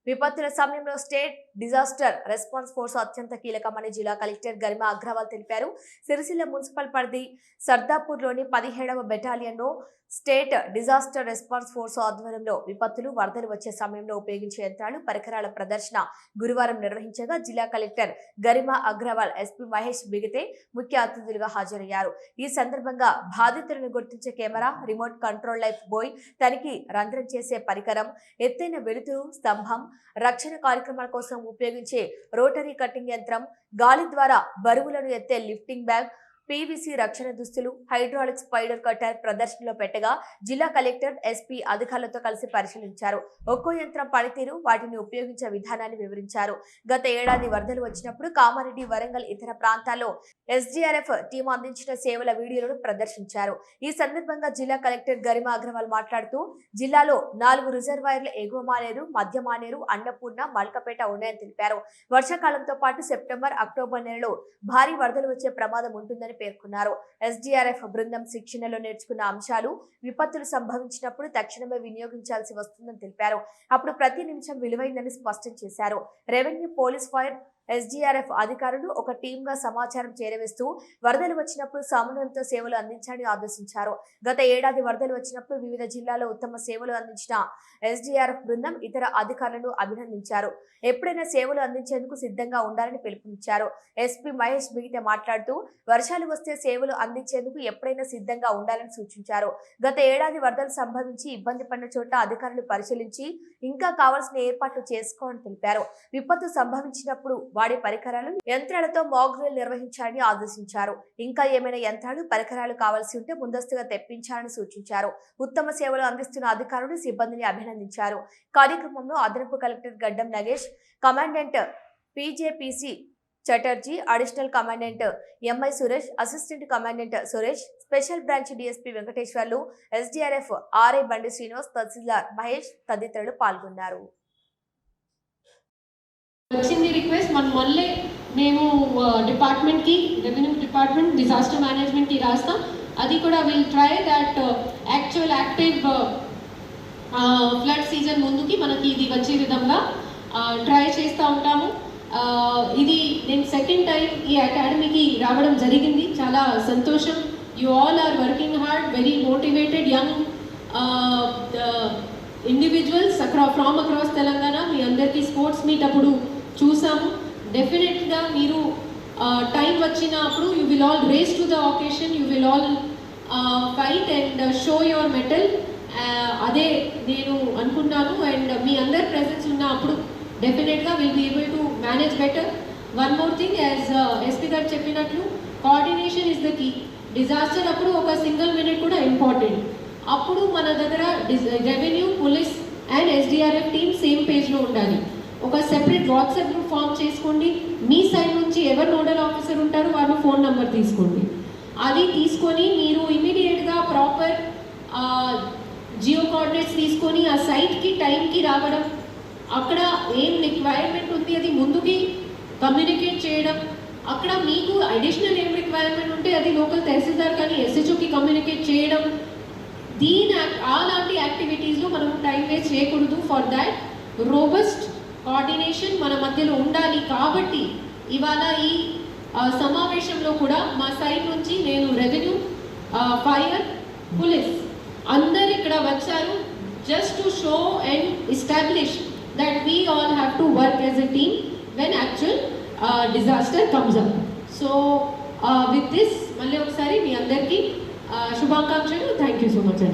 విపత్తుల సమయంలో state disaster response force అత్యంత కీలకమని జిల్లా కలెక్టర్ గరిమా అగ్రవాల్ తెలిపారు. సిరిసిల్ల మున్సిపల్ పరిధి సర్దాపూర్లోని 17వ బెటాలియన్లో స్టేట్ డిజాస్టర్ రెస్పాన్స్ ఫోర్స్ ఆధ్వర్యంలో విపత్తులు, వరదలు వచ్చే సమయంలో ఉపయోగించే యంత్రాలు, పరికరాల ప్రదర్శన గురువారం నిర్వహించగా జిల్లా కలెక్టర్ గరిమా అగ్రవాల్, ఎస్పీ మహేష్ బిగితే ముఖ్య అతిథులుగా హాజరయ్యారు. ఈ సందర్భంగా బాధితులను గుర్తించే camera, remote control lifebuoy, తనిఖీ రంధ్రం చేసే పరికరం, ఎత్తైన వెలుతురు స్తంభం, రక్షణ కార్యక్రమాల కోసం ఉపయోగించే రోటరీ కటింగ్ యంత్రం, గాలి ద్వారా బరువులను ఎత్తే లిఫ్టింగ్ బ్యాగ్, పీవీసీ రక్షణ దుస్తులు, హైడ్రాలిక్ స్పైడర్ కట్టర్ ప్రదర్శనలో పెట్టగా జిల్లా కలెక్టర్, ఎస్పీ అధికారులతో కలిసి పరిశీలించారు. ఒక్కో యంత్రం పనితీరు, వాటిని ఉపయోగించే విధానాన్ని వివరించారు. గత ఏడాది వరదలు వచ్చినప్పుడు కామారెడ్డి, వరంగల్ ఇతర ప్రాంతాల్లో ఎస్డీఆర్ఎఫ్ టీం అందించిన సేవల వీడియోలను ప్రదర్శించారు. ఈ సందర్భంగా జిల్లా కలెక్టర్ గరిమా అగ్రవాల్ మాట్లాడుతూ జిల్లాలో 4 రిజర్వాయర్లు ఎగువ మానేరు, మధ్య మానేరు, అన్నపూర్ణ, మల్కపేట ఉన్నాయని తెలిపారు. వర్షాకాలంతో పాటు సెప్టెంబర్, అక్టోబర్ నెలలో భారీ వరదలు వచ్చే ప్రమాదం ఉంటుందని పేర్కొన్నారు. ఎస్డీఆర్ఎఫ్ బృందం శిక్షణలో నేర్చుకున్న అంశాలు విపత్తులు సంభవించినప్పుడు తక్షణమే వినియోగించాల్సి వస్తుందని తెలిపారు. అప్పుడు ప్రతి నిమిషం విలువైందని స్పష్టం చేశారు. రెవెన్యూ, పోలీస్, ఫైర్, ఎస్డీఆర్ఎఫ్ అధికారులు ఒక టీంగా సమాచారం చేరవేస్తూ వరదలు వచ్చినప్పుడు సమన్వయంతో సేవలు అందించాలని ఆదేశించారు. గత ఏడాది వరదలు వచ్చినప్పుడు వివిధ జిల్లాల్లో ఉత్తమ సేవలు అందించిన ఎస్డీఆర్ఎఫ్ బృందం ఇతర అధికారులను అభినందించారు. ఎప్పుడైనా సేవలు అందించేందుకు సిద్ధంగా ఉండాలని పిలుపునిచ్చారు. ఎస్పీ మహేష్ బిగితే మాట్లాడుతూ వర్షాలు వస్తే సేవలు అందించేందుకు ఎప్పుడైనా సిద్ధంగా ఉండాలని సూచించారు. గత ఏడాది వరదలు సంభవించి ఇబ్బంది పడిన చోట అధికారులు పరిశీలించి ఇంకా కావాల్సిన ఏర్పాట్లు చేసుకోవాలని తెలిపారు. విపత్తు సంభవించినప్పుడు వాడే పరికరాలు, యంత్రాలతో మాక్ డ్రిల్ నిర్వహించాలని ఆదేశించారు. ఇంకా ఏమైనా యంత్రాలు, పరికరాలు కావాల్సి ఉంటే ముందస్తుగా తెప్పించాలని సూచించారు. ఉత్తమ సేవలు అందిస్తున్న అధికారులు, సిబ్బందిని అభినందించారు. కార్యక్రమంలో అదనపు collector Gaddam Nagesh, commandant PJPC Chatterjee, additional commandant MI Suresh, assistant commandant Suresh, special branch DSP Venkateswarlu, SDRF RI Bandi Srinivas, తహసీల్దార్ మహేష్ తదితరులు పాల్గొన్నారు. వచ్చింది రిక్వెస్ట్ మళ్ళీ మేము డిపార్ట్మెంట్కి, రెవెన్యూ డిపార్ట్మెంట్, డిజాస్టర్ మేనేజ్మెంట్కి రాస్తాం. అది కూడా will try that actual active flood season ముందుకి మనకి ఇది వచ్చే విధంగా ట్రై చేస్తూ ఉంటాము. ఇది నేను సెకండ్ టైం ఈ అకాడమీకి రావడం జరిగింది. చాలా సంతోషం. You all are working hard, very motivated young individuals from across Telangana. మీ అందరికీ స్పోర్ట్స్ మీట్ అప్పుడు చూసాము. డెఫినెట్గా మీరు టైం వచ్చినప్పుడు you will all raise to the occasion, you will all fight and show your mettle. అదే నేను అనుకున్నాను. అండ్ మీ అందరి ప్రెజెన్స్ ఉన్నప్పుడు డెఫినెట్గా will be able to manage better. One more thing, as SP గారు చెప్పినట్లు coordination is the key. Disaster అప్పుడు ఒక సింగిల్ మినిట్ కూడా ఇంపార్టెంట్. అప్పుడు మన దగ్గర revenue, police and SDRF team same పేజ్లో ఉండాలి. ఒక సెపరేట్ వాట్సాప్ గ్రూప్ ఫామ్ చేసుకోండి. మీ సైడ్ నుంచి ఎవరు నోడల్ ఆఫీసర్ ఉంటారో వారు ఫోన్ నెంబర్ తీసుకోండి. అది తీసుకొని మీరు ఇమీడియట్గా ప్రాపర్ జియో కోఆర్డినేట్స్ తీసుకొని ఆ సైట్కి టైంకి రావడం, అక్కడ ఏం రిక్వైర్మెంట్ ఉంది అది ముందుకి కమ్యూనికేట్ చేయడం, అక్కడ మీకు అడిషనల్ ఏం రిక్వైర్మెంట్ ఉంటే అది లోకల్ తహసీల్దార్ కానీ ఎస్హెచ్ఓకి కమ్యూనికేట్ చేయడం. అలాంటి యాక్టివిటీస్లో మనం టైం వేస్ట్ చేయకూడదు. ఫర్ దాట్ రోబస్ట్ కోఆర్డినేషన్ మన మధ్యలో ఉండాలి. కాబట్టి ఇవాళ ఈ సమావేశంలో కూడా మా సైడ్ నుంచి నేను రెవెన్యూ, ఫైర్, పోలీస్ అందరు ఇక్కడ వచ్చారు. Just to show and establish that we all have to work as a team when actual disaster comes up. So with this మళ్ళీ ఒకసారి మీ అందరికీ శుభాకాంక్షలు. థ్యాంక్ యూ సో మచ్ అండి.